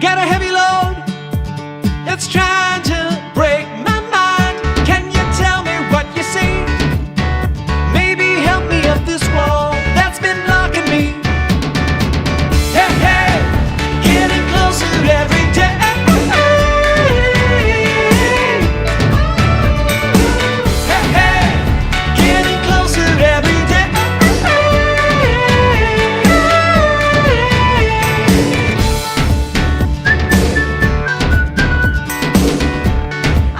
got a heavy load. It's trying to break my mind. Can you tell me what you see? Maybe help me up this wall that's been blocking me. Hey, hey, getting closer every day. Hey, hey, getting closer every day.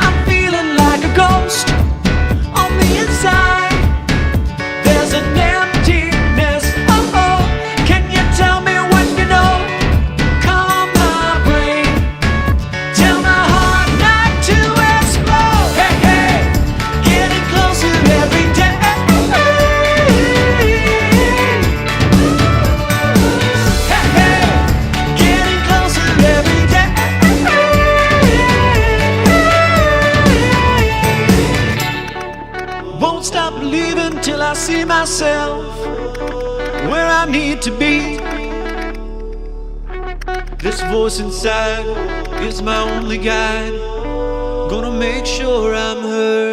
I'm feeling like a ghost on the inside. There's an emptiness. Oh, oh. Can you tell me what you know? Calm my brain. Tell my heart not to explode. Hey, hey, getting closer every day. Hey, hey, getting closer every day. Won't stop believing till I see myself where I need to be. This voice inside is my only guide. Gonna make sure I'm heard.